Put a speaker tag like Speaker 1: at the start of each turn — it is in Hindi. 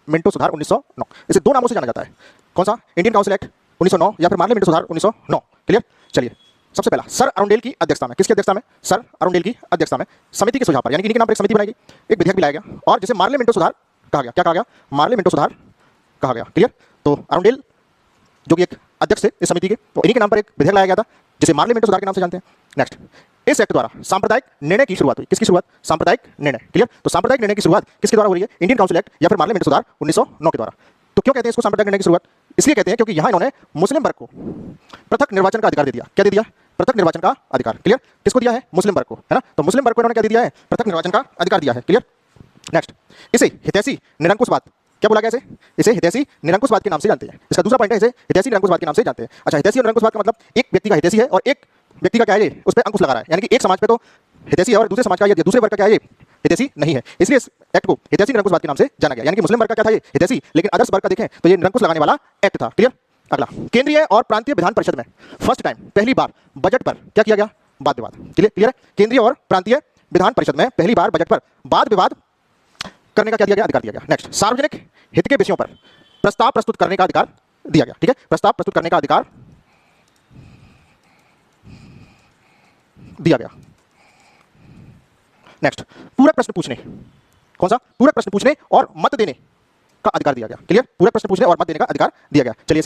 Speaker 1: मिंटो सुधार 1909। इसे दो नामों से जाना जाता है। कौन सा? इंडियन काउंसिल एक्ट 1909 या फिर मार्ले मिंटो सुधार 1909। क्लियर? चलिए, सबसे पहला सर अरुणडेल की अध्यक्षता में, किसकी अध्यक्षता में? सर अरुणडेल की अध्यक्षता में समिति के सुझाव पर, यानी कि इन्हीं के नाम पर एक समिति बनाई गई, एक विधेयक भी लाया गया और जिसे मार्ले मिंटो सुधार कहा गया। क्या कहा गया? मार्ले मिंटो सुधार कहा गया। क्लियर? तो अरुणडेल जो कि एक अध्यक्ष थे इस समिति के, तो इन्हीं के नाम पर एक विधेयक लाया गया था जिसे मार्ले मिंटो सुधार के नाम से जानते हैं। नेक्स्ट, इस एक्ट द्वारा सांप्रदायिक निर्णय की शुरुआत हुई। किसकी शुरुआत? सांप्रदायिक निर्णय। क्लियर? तो सांप्रदायिक निर्णय की शुरुआत किसके द्वारा हो रही है? इंडियन काउंसिल एक्ट या फिर मार्ले मिंटो सुधार 1909 के द्वारा। तो क्यों कहते हैं इसको सांप्रदायिक निर्णय की शुरुआत? इसलिए कहते हैं क्योंकि यहां इन्होंने मुस्लिम वर्ग को पृथक निर्वाचन का अधिकार दे दिया। क्या दे दिया? पृथक निर्वाचन का अधिकार। क्लियर? किसको दिया है? मुस्लिम वर्ग को, है ना? तो मुस्लिम वर्ग को इन्होंने क्या दे दिया है? पृथक निर्वाचन का अधिकार दिया है। क्लियर? नेक्स्ट, इसे हितैषी निरंकुशवाद, क्या बोला गया इसे हितैषी निरंकुशवाद के नाम से जानते हैं। इसका दूसरा पॉइंट है, इसे हितैषी निरंकुशवाद के नाम से जानते हैं। अच्छा, हितैषी और निरंकुशवाद का मतलब एक व्यक्ति का हितैषी है और एक व्यक्ति का क्या है, उस पर अंकुश लगा रहा है, यानी कि एक समाज पे तो हितैषी है और दूसरे समाज का या दूसरे वर्ग का क्या है, हितैषी नहीं है। इसलिए इस एक्ट को हितैषी निरंकुशवाद के नाम से जाना गया। यानी कि मुस्लिम वर्ग का क्या था ये? हितैषी, लेकिन अदर्स वर्ग का देखें तो ये निरंकुश लगाने वाला एक्ट था। क्लियर? अगला, केंद्रीय और प्रांतीय विधान परिषद में फर्स्ट टाइम, पहली बार बजट पर क्या किया गया? वाद विवाद। क्लियर है? केंद्रीय और प्रांतीय विधान परिषद में पहली बार बजट पर वाद विवाद करने का क्या दिया गया? अधिकार दिया गया। नेक्स्ट, सार्वजनिक हित के विषयों पर प्रस्ताव प्रस्तुत करने का अधिकार दिया गया। ठीक है? प्रस्ताव प्रस्तुत करने का अधिकार दिया गया। नेक्स्ट, पूरक प्रश्न पूछने, कौन सा? पूरक प्रश्न पूछने और मत देने का अधिकार दिया गया। क्लियर? पूरक प्रश्न पूछने और मत देने का अधिकार दिया गया। चलिए इसके